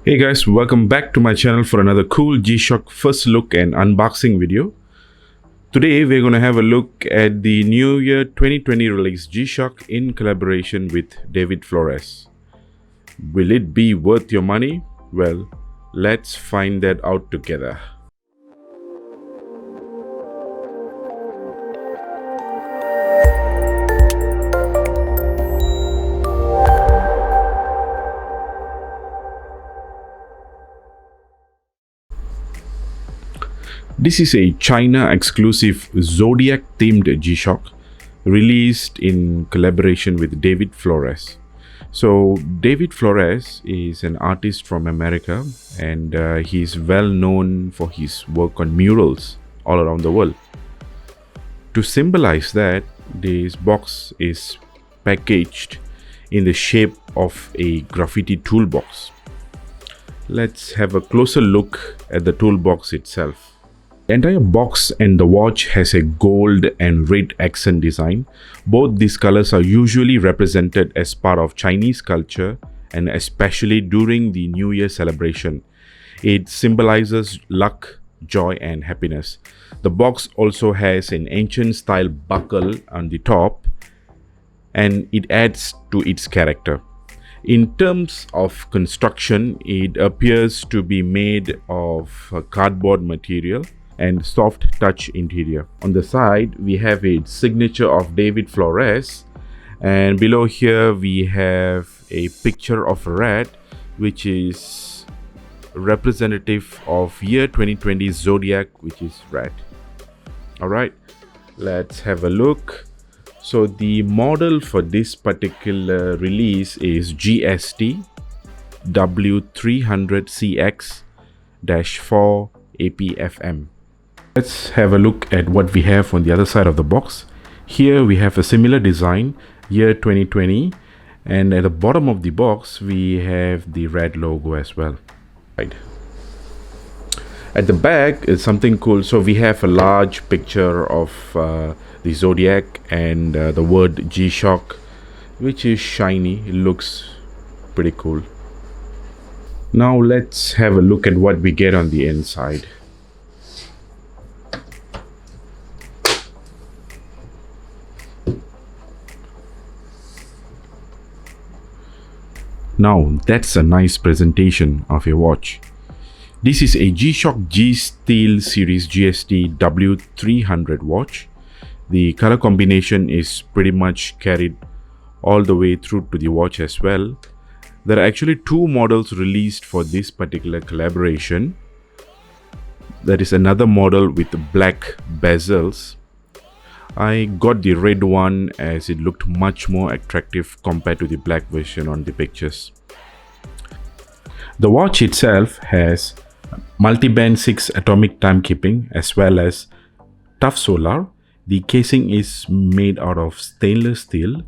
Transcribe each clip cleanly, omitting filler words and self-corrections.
Hey guys, welcome back to my channel for another cool G-Shock first look and unboxing video. Today we're going to have a look at the New Year 2020 release G-Shock in collaboration with David Flores. Will it be worth your money? Well, let's find that out together. This is a China exclusive Zodiac themed G-Shock released in collaboration with David Flores. So David Flores is an artist from America, and he's well known for his work on murals all around the world. To symbolize that, this box is packaged in the shape of a graffiti toolbox. Let's have a closer look at the toolbox itself. The entire box and the watch has a gold and red accent design. Both these colors are usually represented as part of Chinese culture, and especially during the New Year celebration. It symbolizes luck, joy and happiness. The box also has an ancient style buckle on the top, and it adds to its character. In terms of construction, it appears to be made of cardboard material and soft touch interior. On the side we have a signature of David Flores, and below here we have a picture of a rat which is representative of year 2020 Zodiac, which is rat. Alright, let's have a look. So the model for this particular release is GST-W300CX-4APFM. Let's have a look at what we have on the other side of the box. Here we have a similar design, year 2020, and at the bottom of the box we have the red logo as well. Right. At the back is something cool. So we have a large picture of the Zodiac and the word G-Shock, which is shiny. It looks pretty cool. Now let's have a look at what we get on the inside. Now that's a nice presentation of a watch. This is a G-Shock G Steel Series GST-W300 watch. The color combination is pretty much carried all the way through to the watch as well. There are actually two models released for this particular collaboration. There is another model with black bezels. I got the red one as it looked much more attractive compared to the black version on the pictures. The watch itself has MultiBand 6 atomic timekeeping as well as tough solar. The casing is made out of stainless steel,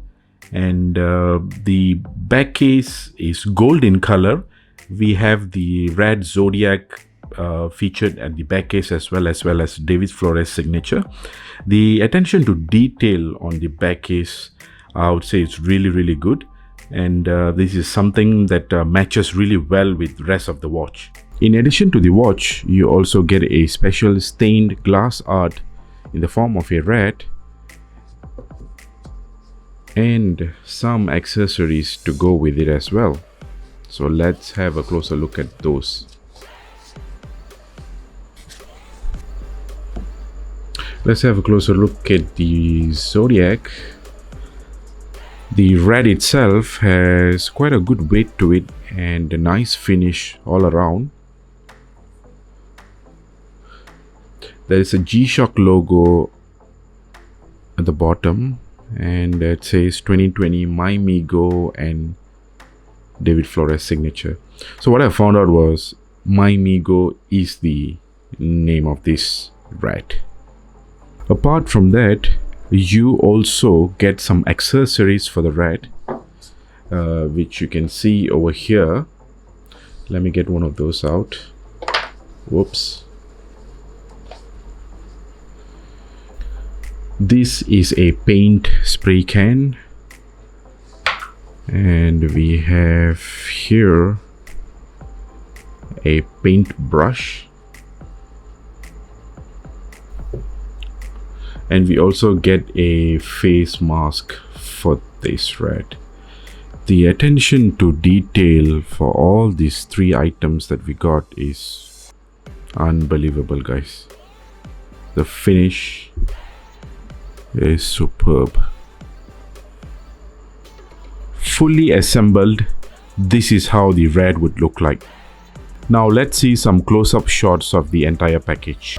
and the back case is gold in color. We have the red Zodiac featured at the back case as well as David Flores signature. The attention to detail on the back case, I would say it's really good, and this is something that matches really well with the rest of the watch. In addition to the watch, you also get a special stained glass art in the form of a rat and some accessories to go with it as well. So let's have a closer look at those. Let's have a closer look at the Zodiac. The red itself has quite a good weight to it and a nice finish all around. There is a G-Shock logo at the bottom, and it says 2020 My Migo and David Flores signature. So what I found out was My Migo is the name of this rat. Apart from that, you also get some accessories for the rat, which you can see over here. Let me get one of those out. Whoops. This is a paint spray can, and we have here a paint brush, and we also get a face mask for this red. The attention to detail for all these three items that we got is unbelievable, guys. The finish is superb. Fully assembled, this is how the red would look like. Now let's see some close-up shots of the entire package.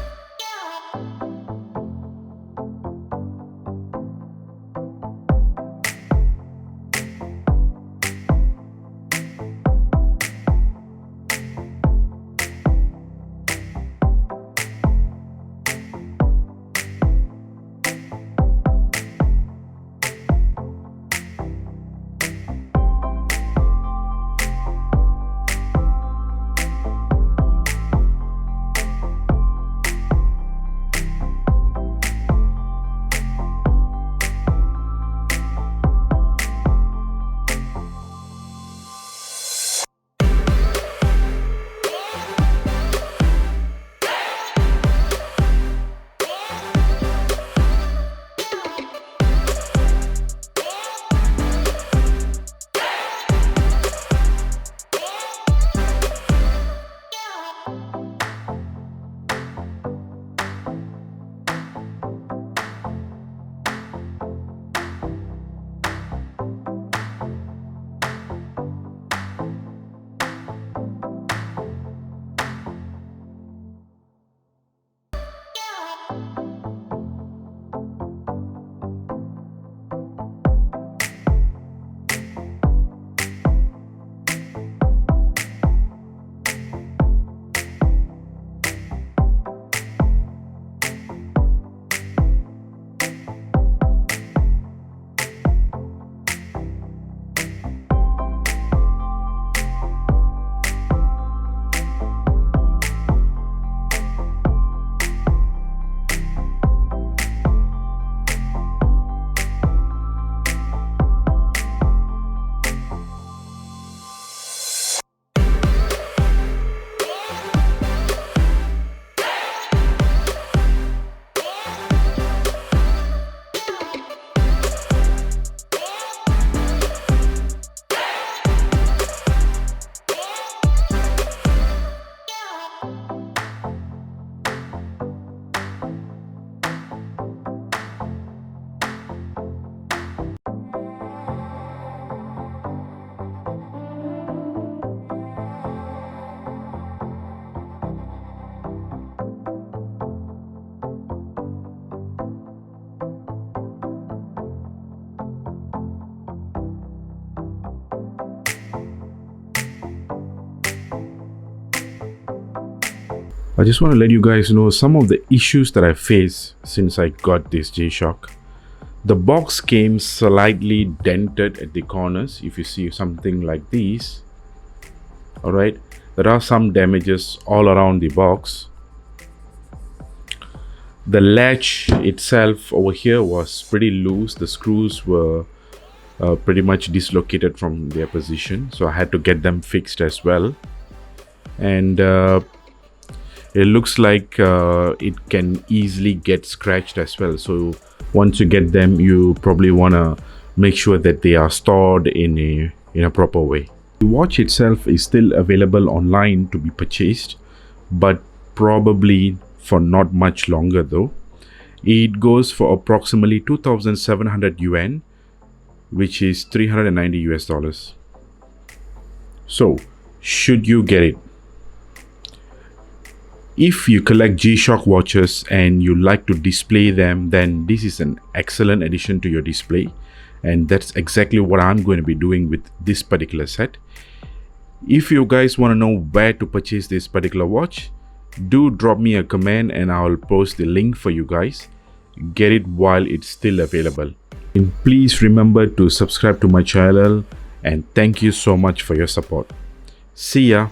I just want to let you guys know some of the issues that I faced since I got this G-Shock. The box came slightly dented at the corners. If you see something like these, alright, there are some damages all around the box. The latch itself over here was pretty loose. The screws were pretty much dislocated from their position, so I had to get them fixed as well. And it looks like it can easily get scratched as well. So once you get them, you probably want to make sure that they are stored in a proper way. The watch itself is still available online to be purchased, but probably for not much longer though. It goes for approximately 2,700 Yuan, which is $390. So should you get it? If you collect G-Shock watches and you like to display them, then this is an excellent addition to your display, and that's exactly what I'm going to be doing with this particular set. If you guys want to know where to purchase this particular watch, do drop me a comment and I'll post the link for you guys. Get it while it's still available. And please remember to subscribe to my channel, and thank you so much for your support. See ya.